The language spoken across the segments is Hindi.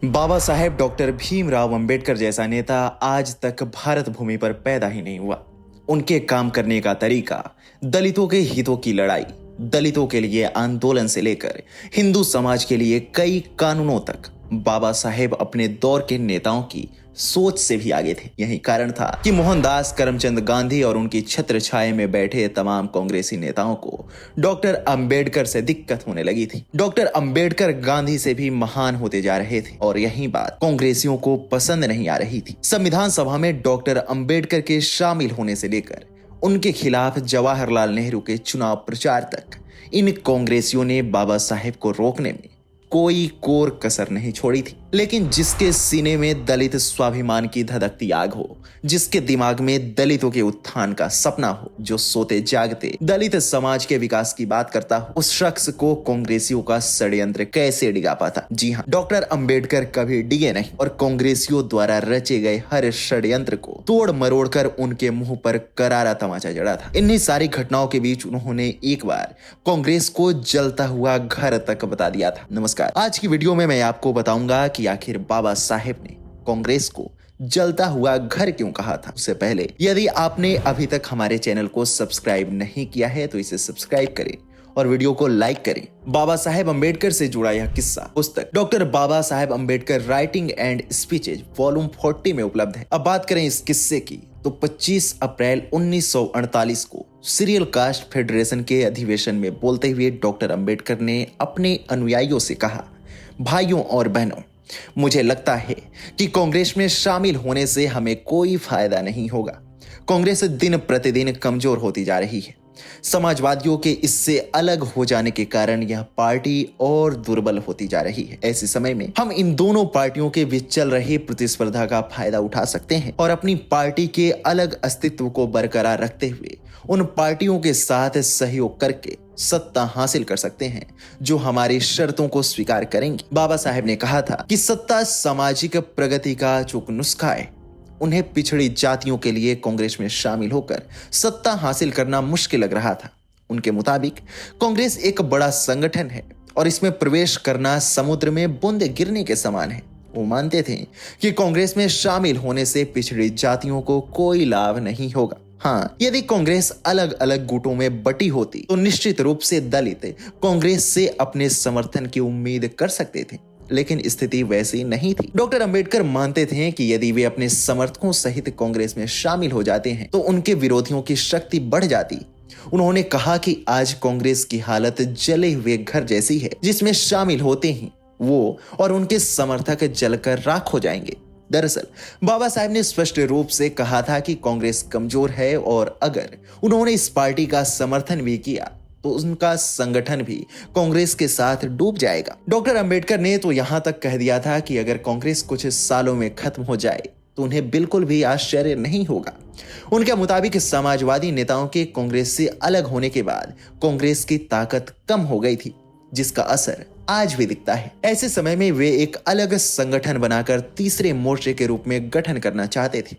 बाबा साहेब डॉक्टर भीमराव अंबेडकर जैसा नेता आज तक भारत भूमि पर पैदा ही नहीं हुआ। उनके काम करने का तरीका, दलितों के हितों की लड़ाई, दलितों के लिए आंदोलन से लेकर हिंदू समाज के लिए कई कानूनों तक बाबा साहेब अपने दौर के नेताओं की सोच से भी आगे थे। यही कारण था कि मोहनदास करमचंद गांधी और उनकी छत्र छाया में बैठे तमाम कांग्रेसी नेताओं को डॉक्टर अंबेडकर से दिक्कत होने लगी थी। डॉक्टर अंबेडकर गांधी से भी महान होते जा रहे थे और यही बात कांग्रेसियों को पसंद नहीं आ रही थी। संविधान सभा में डॉक्टर अंबेडकर के शामिल होने से लेकर उनके खिलाफ जवाहरलाल नेहरू के चुनाव प्रचार तक इन कांग्रेसियों ने बाबा साहेब को रोकने में कोई कोर कसर नहीं छोड़ी थी। लेकिन जिसके सीने में दलित स्वाभिमान की धधकती आग हो, जिसके दिमाग में दलितों के उत्थान का सपना हो, जो सोते जागते दलित समाज के विकास की बात करता हो, उस शख्स को कांग्रेसियों का षड्यंत्र कैसे डिगा पाता। जी हाँ, डॉक्टर अंबेडकर कभी डिगे नहीं और कांग्रेसियों द्वारा रचे गए हर षड्यंत्र को तोड़ मरोड़ कर उनके मुंह पर करारा तमाचा जड़ा था। इन्हीं सारी घटनाओं के बीच उन्होंने एक बार कांग्रेस को जलता हुआ घर तक बता दिया था। नमस्कार, आज की वीडियो में मैं आपको बताऊंगा कि आखिर बाबा साहेब ने कांग्रेस को जलता हुआ घर क्यों कहा था। उससे पहले यदि आपने अभी तक हमारे चैनल को सब्सक्राइब नहीं किया है तो इसे सब्सक्राइब करें और वीडियो को लाइक करें। बाबा साहेब अंबेडकर से जुड़ा यह किस्सा पुस्तक doctor Baba Saheb Ambedkar Writing and Speeches Volume 40 में उपलब्ध है। अब बात करें इस किस्से की तो 25 अप्रैल 1948 को सीरियल कास्ट फेडरेशन के अधिवेशन में बोलते हुए डॉक्टर अंबेडकर ने अपने अनुयायियों से कहा, भाइयों और बहनों, मुझे लगता है कि कांग्रेस में शामिल होने से हमें कोई फायदा नहीं होगा। कांग्रेस दिन प्रतिदिन कमजोर होती जा रही है। समाजवादियों के इससे अलग हो जाने के कारण यह पार्टी और दुर्बल होती जा रही है। ऐसे समय में हम इन दोनों पार्टियों के बीच चल रही प्रतिस्पर्धा का फायदा उठा सकते हैं और अपनी पार्टी के अलग अस्तित्व को बरकरार रखते हुए उन पार्टियों के साथ सहयोग करके सत्ता हासिल कर सकते हैं जो हमारी शर्तों को स्वीकार करेंगे। बाबा साहेब ने कहा था कि सत्ता सामाजिक प्रगति का अचूक नुस्खा है। उन्हें पिछड़ी जातियों के लिए कांग्रेस में शामिल होकर सत्ता हासिल करना मुश्किल लग रहा था। उनके मुताबिक कांग्रेस एक बड़ा संगठन है और इसमें प्रवेश करना समुद्र में बूंद गिरने के समान है। वो मानते थे कि कांग्रेस में शामिल होने से पिछड़ी जातियों को कोई लाभ नहीं होगा। हाँ, यदि कांग्रेस अलग अलग गुटों में बटी होती तो निश्चित रूप से दलित कांग्रेस से अपने समर्थन की उम्मीद कर सकते थे, लेकिन स्थिति वैसी नहीं थी। डॉक्टर अंबेडकर मानते थे कि यदि वे अपने समर्थकों सहित कांग्रेस में शामिल हो जाते हैं तो उनके विरोधियों की शक्ति बढ़ जाती। उन्होंने कहा कि आज कांग्रेस की हालत जले हुए घर जैसी है, जिसमें शामिल होते ही वो और उनके समर्थक जलकर राख हो जाएंगे। दरअसल बाबा साहब ने स्पष्ट रूप से कहा था कि कांग्रेस कमजोर है और अगर उन्होंने इस पार्टी का समर्थन भी किया तो उनका संगठन भी कांग्रेस के साथ डूब जाएगा। डॉक्टर अंबेडकर ने तो यहां तक कह दिया था कि अगर कांग्रेस कुछ सालों में खत्म हो जाए तो उन्हें बिल्कुल भी आश्चर्य नहीं होगा। उनके मुताबिक समाजवादी नेताओं के कांग्रेस से अलग होने के बाद कांग्रेस की ताकत कम हो गई थी, जिसका असर आज भी दिखता है। ऐसे समय में वे एक अलग संगठन बनाकर तीसरे मोर्चे के रूप में गठन करना चाहते थे।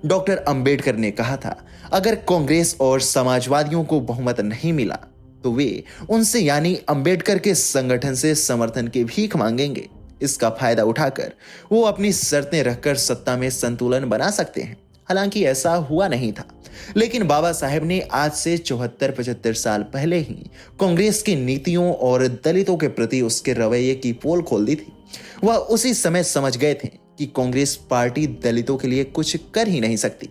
डॉक्टर अंबेडकर ने कहा था, अगर कांग्रेस और समाजवादियों को बहुमत नहीं मिला तो वे उनसे यानी अंबेडकर के संगठन से समर्थन की भीख मांगेंगे। इसका फायदा उठाकर वो अपनी शर्तें रखकर सत्ता में संतुलन बना सकते हैं। हालांकि ऐसा हुआ नहीं था, लेकिन बाबा साहेब ने आज से 74-75 साल पहले ही कांग्रेस की नीतियों और दलितों के प्रति उसके रवैये की पोल खोल दी थी। वह उसी समय समझ गए थे कि कांग्रेस पार्टी दलितों के लिए कुछ कर ही नहीं सकती।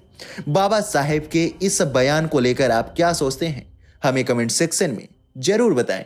बाबा साहेब के इस बयान को लेकर आप क्या सोचते हैं, हमें कमेंट सेक्शन में जरूर बताएं।